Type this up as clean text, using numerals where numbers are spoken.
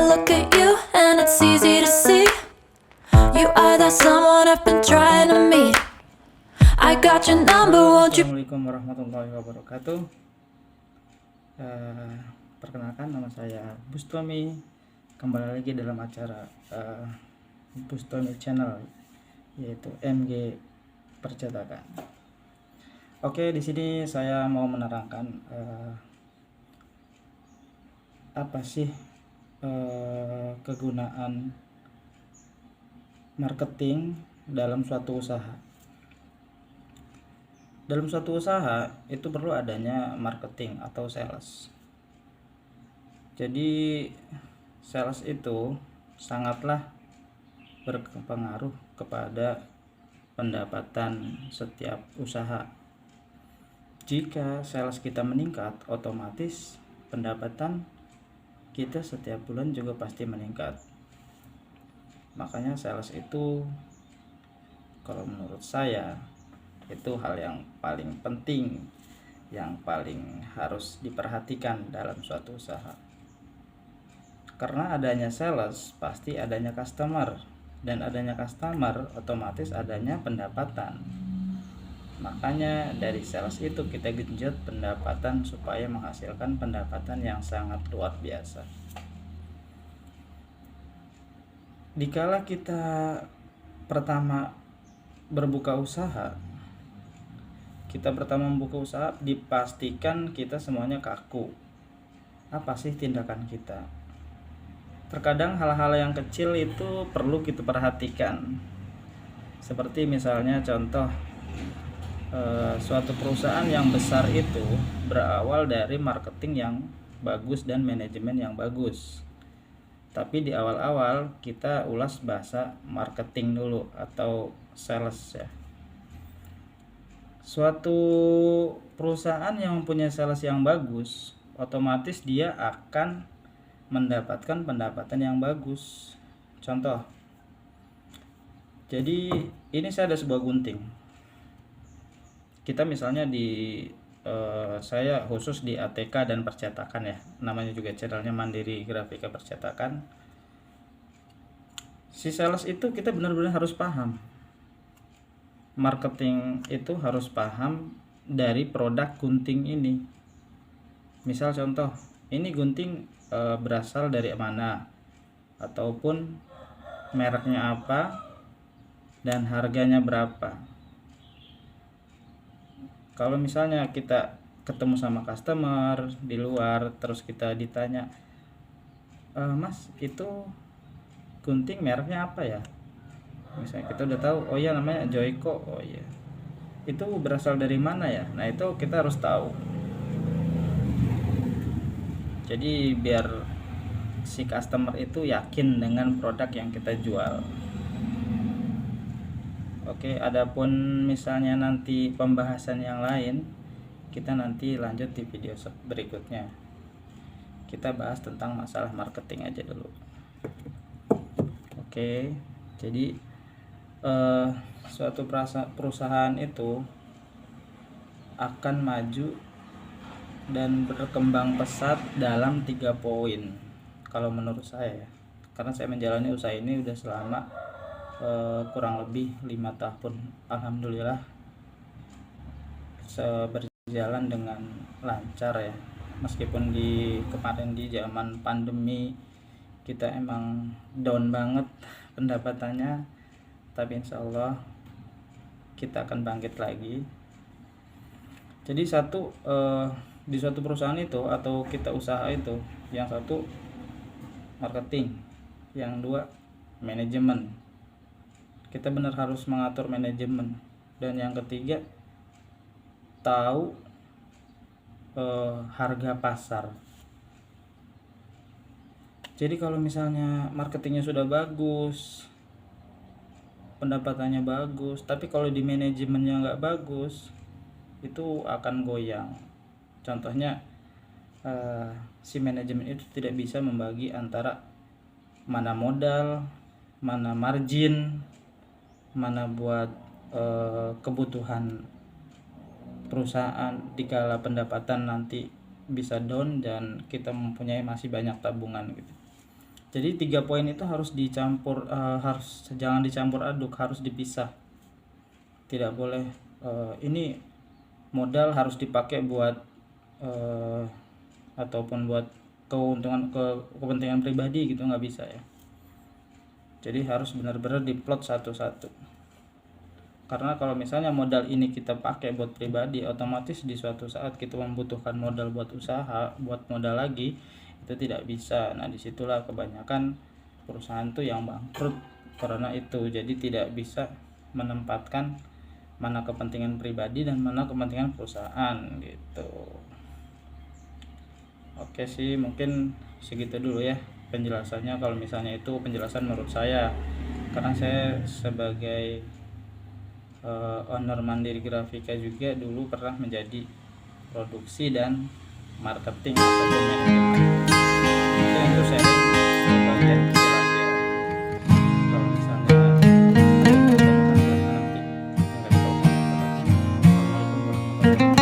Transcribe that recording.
look at you and it's easy to see you are that someone I've been trying to meet. I got your number, won't you? Assalamualaikum warahmatullahi wabarakatuh. Perkenalkan, nama saya Bustami. Kembali lagi dalam acara Bustami Channel, yaitu MG Percetakan. Oke, di sini saya mau menerangkan apa sih kegunaan marketing dalam suatu usaha. Dalam suatu usaha itu perlu adanya marketing atau sales. Jadi sales itu sangatlah berpengaruh kepada pendapatan setiap usaha. Jika sales kita meningkat, otomatis pendapatan kita setiap bulan juga pasti meningkat. Makanya sales itu, kalau menurut saya, itu hal yang paling penting, yang paling harus diperhatikan dalam suatu usaha. Karena adanya sales pasti adanya customer, dan adanya customer otomatis adanya pendapatan. Makanya dari sales itu kita genjot pendapatan supaya menghasilkan pendapatan yang sangat luar biasa. Dikala kita pertama membuka usaha, dipastikan kita semuanya kaku. Apa sih tindakan kita? Terkadang hal-hal yang kecil itu perlu kita perhatikan. Seperti misalnya contoh, suatu perusahaan yang besar itu berawal dari marketing yang bagus dan manajemen yang bagus. Tapi di awal-awal kita ulas bahasa marketing dulu atau sales ya. Suatu perusahaan yang mempunyai sales yang bagus, otomatis dia akan mendapatkan pendapatan yang bagus. Contoh, jadi ini saya ada sebuah gunting. Kita misalnya saya khusus di ATK dan percetakan ya, namanya juga channelnya Mandiri Grafika Percetakan. Si sales itu kita benar-benar harus paham. Marketing itu harus paham dari produk gunting ini. Misal contoh, ini gunting berasal dari mana, ataupun mereknya apa dan harganya berapa. Kalau misalnya kita ketemu sama customer di luar, terus kita ditanya, Mas, itu gunting mereknya apa ya? Misalnya kita udah tahu, oh iya namanya Joyko, oh iya, itu berasal dari mana ya? Nah itu kita harus tahu. Jadi biar si customer itu yakin dengan produk yang kita jual. Oke, adapun misalnya nanti pembahasan yang lain, kita nanti lanjut di video berikutnya. Kita bahas tentang masalah marketing aja dulu. Oke, jadi suatu perusahaan itu akan maju dan berkembang pesat dalam 3 poin kalau menurut saya ya. Karena saya menjalani usaha ini udah selama kurang lebih 5 tahun. Alhamdulillah berjalan dengan lancar ya. Meskipun kemarin di zaman pandemi kita emang down banget pendapatannya, tapi insya Allah kita akan bangkit lagi. Jadi di suatu perusahaan itu atau kita usaha itu, yang satu marketing, yang dua manajemen. Kita benar harus mengatur manajemen, dan yang ketiga tahu harga pasar. Jadi kalau misalnya marketingnya sudah bagus, pendapatannya bagus, tapi kalau di manajemennya nggak bagus, itu akan goyang. Contohnya si manajemen itu tidak bisa membagi antara mana modal, mana margin, mana buat kebutuhan perusahaan dikala pendapatan nanti bisa down dan kita mempunyai masih banyak tabungan gitu. Jadi 3 poin itu harus dicampur, jangan dicampur aduk, harus dipisah. Tidak boleh ini modal harus dipakai buat ataupun buat kepentingan pribadi gitu, nggak bisa ya. Jadi harus benar-benar diplot satu-satu. Karena kalau misalnya modal ini kita pakai buat pribadi, otomatis di suatu saat kita membutuhkan modal buat usaha, buat modal lagi, itu tidak bisa. Nah disitulah kebanyakan perusahaan tuh yang bangkrut karena itu. Jadi tidak bisa menempatkan mana kepentingan pribadi dan mana kepentingan perusahaan gitu. Oke sih, mungkin segitu dulu ya penjelasannya. Kalau misalnya itu penjelasan menurut saya, karena saya sebagai owner Mandiri Grafika juga dulu pernah menjadi produksi dan marketing ataupun manajemen. Mungkin itu sharing bagian penjelasan. Kalau misalnya ada yang mau nanti tinggal di kolom komentar. Assalamualaikum warahmatullahi wabarakatuh.